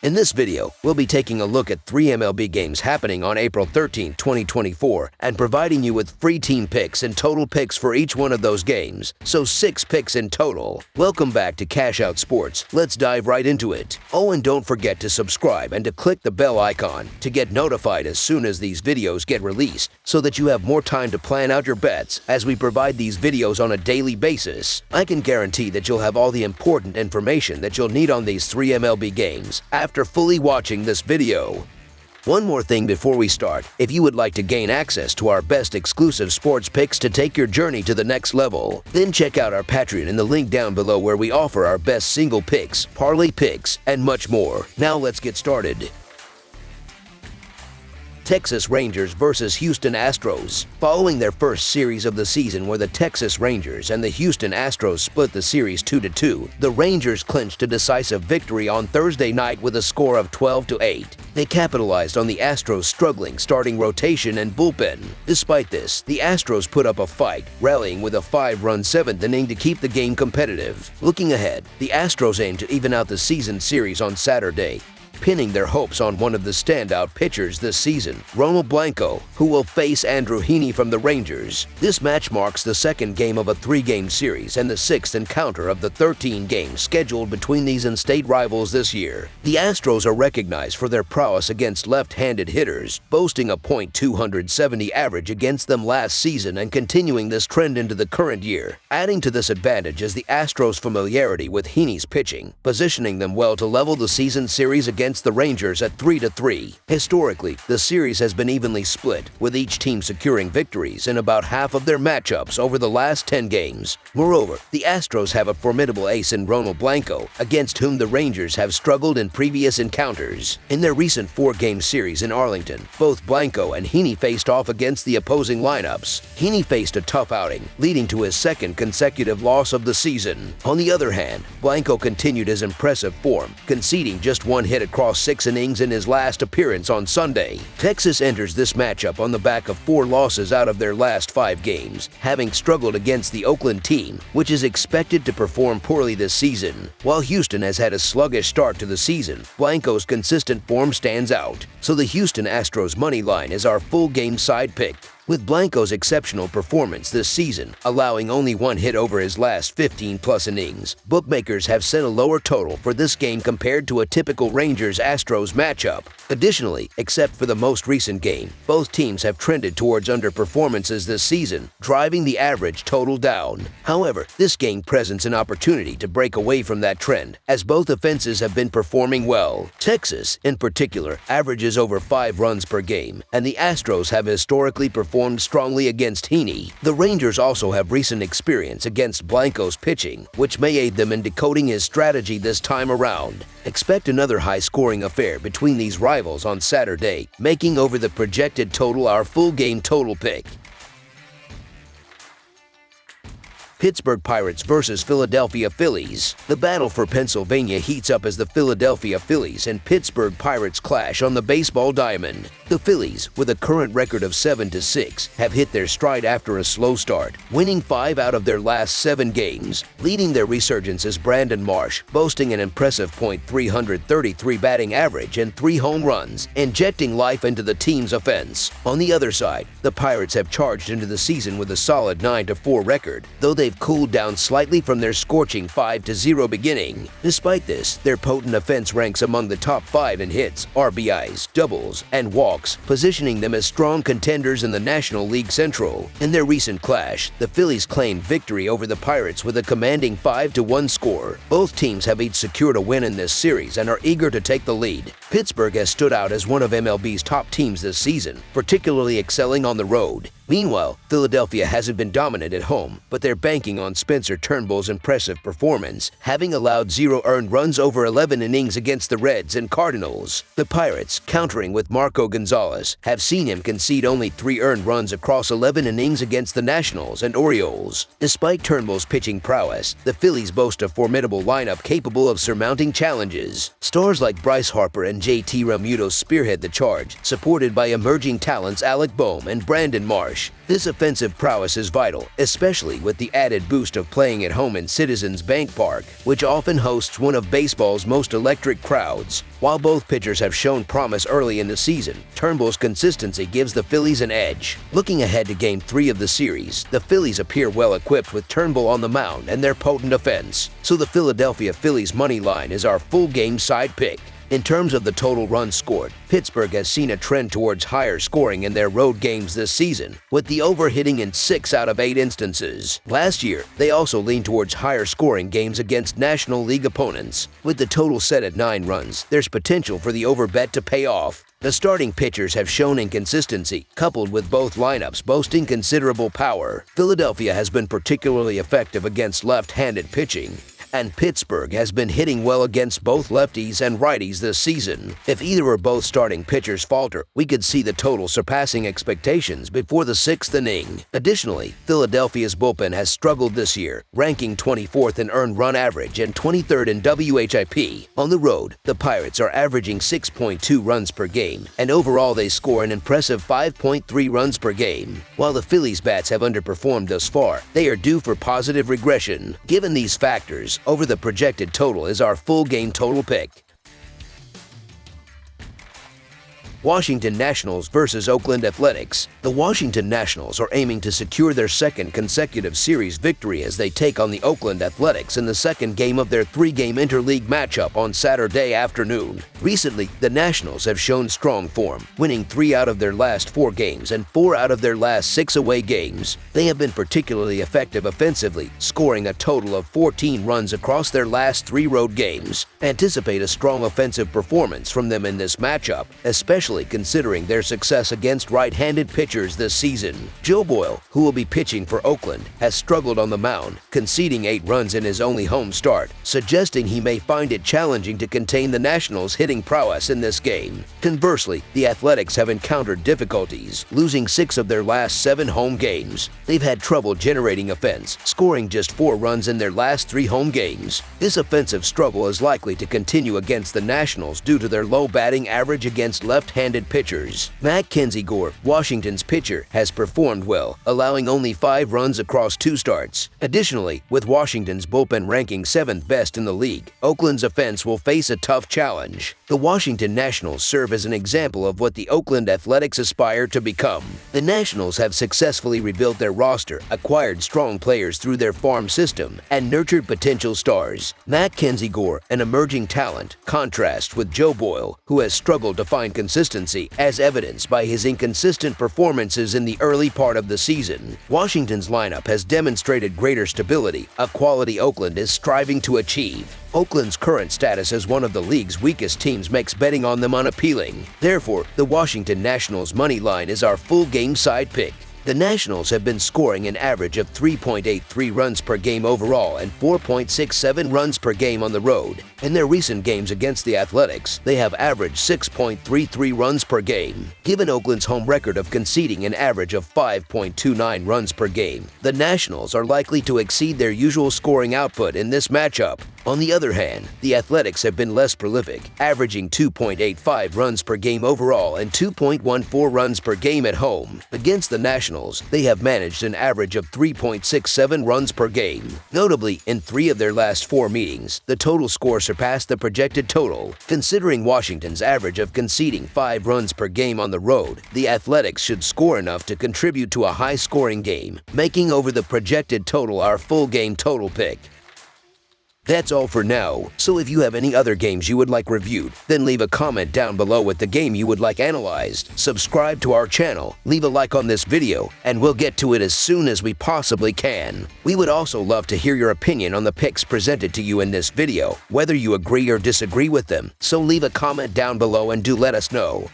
In this video, we'll be taking a look at 3 MLB games happening on April 13, 2024, and providing you with free team picks and total picks for each one of those games, so 6 picks in total. Welcome back to Cash Out Sports. Let's dive right into it. Oh, and don't forget to subscribe and to click the bell icon to get notified as soon as these videos get released, so that you have more time to plan out your bets as we provide these videos on a daily basis. I can guarantee that you'll have all the important information that you'll need on these 3 MLB games after fully watching this video. One more thing before we start, if you would like to gain access to our best exclusive sports picks to take your journey to the next level, then check out our Patreon in the link down below where we offer our best single picks, parlay picks, and much more. Now let's get started. Texas Rangers versus Houston Astros. Following their first series of the season where the Texas Rangers and the Houston Astros split the series 2-2, the Rangers clinched a decisive victory on Thursday night with a score of 12-8. They capitalized on the Astros' struggling starting rotation and bullpen. Despite this, the Astros put up a fight, rallying with a 5-run 7th inning to keep the game competitive. Looking ahead, the Astros aim to even out the season series on Saturday, pinning their hopes on one of the standout pitchers this season, Ronald Blanco, who will face Andrew Heaney from the Rangers. This match marks the second game of a 3-game series and the 6th encounter of the 13 games scheduled between these in-state rivals this year. The Astros are recognized for their prowess against left-handed hitters, boasting a .270 average against them last season and continuing this trend into the current year. Adding to this advantage is the Astros' familiarity with Heaney's pitching, positioning them well to level the season series against the Rangers at 3-3. Historically, the series has been evenly split, with each team securing victories in about half of their matchups over the last 10 games. Moreover, the Astros have a formidable ace in Ronald Blanco, against whom the Rangers have struggled in previous encounters. In their recent 4-game series in Arlington, both Blanco and Heaney faced off against the opposing lineups. Heaney faced a tough outing, leading to his second consecutive loss of the season. On the other hand, Blanco continued his impressive form, conceding just one hit across 6 innings in his last appearance on Sunday. Texas enters this matchup on the back of 4 losses out of their last 5 games, having struggled against the Oakland team, which is expected to perform poorly this season. While Houston has had a sluggish start to the season, Blanco's consistent form stands out, so the Houston Astros money line is our full game side pick. With Blanco's exceptional performance this season, allowing only 1 hit over his last 15-plus innings, bookmakers have set a lower total for this game compared to a typical Rangers-Astros matchup. Additionally, except for the most recent game, both teams have trended towards underperformances this season, driving the average total down. However, this game presents an opportunity to break away from that trend, as both offenses have been performing well. Texas, in particular, averages over 5 runs per game, and the Astros have historically performed strongly against Heaney. The Rangers also have recent experience against Blanco's pitching, which may aid them in decoding his strategy this time around. Expect another high-scoring affair between these rivals on Saturday, making over the projected total our full game total pick. Pittsburgh Pirates versus Philadelphia Phillies. The battle for Pennsylvania heats up as the Philadelphia Phillies and Pittsburgh Pirates clash on the baseball diamond. The Phillies, with a current record of 7-6, have hit their stride after a slow start, winning 5 out of their last 7 games. Leading their resurgence is Brandon Marsh, boasting an impressive .333 batting average and 3 home runs, injecting life into the team's offense. On the other side, the Pirates have charged into the season with a solid 9-4 record, though they've cooled down slightly from their scorching 5-0 beginning. Despite this, their potent offense ranks among the top 5 in hits, RBIs, doubles, and walks, positioning them as strong contenders in the National League Central. In their recent clash, the Phillies claimed victory over the Pirates with a commanding 5-1 score. Both teams have each secured a win in this series and are eager to take the lead. Pittsburgh has stood out as one of MLB's top teams this season, particularly excelling on the road. Meanwhile, Philadelphia hasn't been dominant at home, but they're banking on Spencer Turnbull's impressive performance, having allowed 0 earned runs over 11 innings against the Reds and Cardinals. The Pirates, countering with Marco Gonzalez, have seen him concede only 3 earned runs across 11 innings against the Nationals and Orioles. Despite Turnbull's pitching prowess, the Phillies boast a formidable lineup capable of surmounting challenges. Stars like Bryce Harper and JT Realmuto spearhead the charge, supported by emerging talents Alec Bohm and Brandon Marsh. This offensive prowess is vital, especially with the added boost of playing at home in Citizens Bank Park, which often hosts one of baseball's most electric crowds. While both pitchers have shown promise early in the season, Turnbull's consistency gives the Phillies an edge. Looking ahead to Game 3 of the series, the Phillies appear well equipped with Turnbull on the mound and their potent offense, so the Philadelphia Phillies money line is our full game side pick. In terms of the total runs scored, Pittsburgh has seen a trend towards higher scoring in their road games this season, with the over hitting in 6 out of 8 instances. Last year, they also leaned towards higher scoring games against National League opponents. With the total set at 9 runs, there's potential for the over bet to pay off. The starting pitchers have shown inconsistency, coupled with both lineups boasting considerable power. Philadelphia has been particularly effective against left-handed pitching, and Pittsburgh has been hitting well against both lefties and righties this season. If either or both starting pitchers falter, we could see the total surpassing expectations before the 6th inning. Additionally, Philadelphia's bullpen has struggled this year, ranking 24th in earned run average and 23rd in WHIP. On the road, the Pirates are averaging 6.2 runs per game, and overall they score an impressive 5.3 runs per game. While the Phillies' bats have underperformed thus far, they are due for positive regression. Given these factors, over the projected total is our full game total pick. Washington Nationals versus Oakland Athletics. The Washington Nationals are aiming to secure their second consecutive series victory as they take on the Oakland Athletics in the second game of their 3-game interleague matchup on Saturday afternoon. Recently, the Nationals have shown strong form, winning 3 out of their last 4 games and 4 out of their last 6 away games. They have been particularly effective offensively, scoring a total of 14 runs across their last 3 road games. Anticipate a strong offensive performance from them in this matchup, especially considering their success against right-handed pitchers this season. Joe Boyle, who will be pitching for Oakland, has struggled on the mound, conceding 8 runs in his only home start, suggesting he may find it challenging to contain the Nationals' hitting prowess in this game. Conversely, the Athletics have encountered difficulties, losing 6 of their last 7 home games. They've had trouble generating offense, scoring just 4 runs in their last 3 home games. This offensive struggle is likely to continue against the Nationals due to their low batting average against left-handed pitchers. Mackenzie Gore, Washington's pitcher, has performed well, allowing only 5 runs across 2 starts. Additionally, with Washington's bullpen ranking 7th best in the league, Oakland's offense will face a tough challenge. The Washington Nationals serve as an example of what the Oakland Athletics aspire to become. The Nationals have successfully rebuilt their roster, acquired strong players through their farm system, and nurtured potential stars. Mackenzie Gore, an emerging talent, contrasts with Joe Boyle, who has struggled to find consistency, as evidenced by his inconsistent performances in the early part of the season. Washington's lineup has demonstrated greater stability, a quality Oakland is striving to achieve. Oakland's current status as one of the league's weakest teams makes betting on them unappealing. Therefore, the Washington Nationals money line is our full game side pick. The Nationals have been scoring an average of 3.83 runs per game overall and 4.67 runs per game on the road. In their recent games against the Athletics, they have averaged 6.33 runs per game. Given Oakland's home record of conceding an average of 5.29 runs per game, the Nationals are likely to exceed their usual scoring output in this matchup. On the other hand, the Athletics have been less prolific, averaging 2.85 runs per game overall and 2.14 runs per game at home. Against the Nationals, they have managed an average of 3.67 runs per game. Notably, in 3 of their last 4 meetings, the total score surpassed the projected total. Considering Washington's average of conceding 5 runs per game on the road, the Athletics should score enough to contribute to a high-scoring game, making over the projected total our full game total pick. That's all for now, so if you have any other games you would like reviewed, then leave a comment down below with the game you would like analyzed. Subscribe to our channel, leave a like on this video, and we'll get to it as soon as we possibly can. We would also love to hear your opinion on the picks presented to you in this video, whether you agree or disagree with them, so leave a comment down below and do let us know.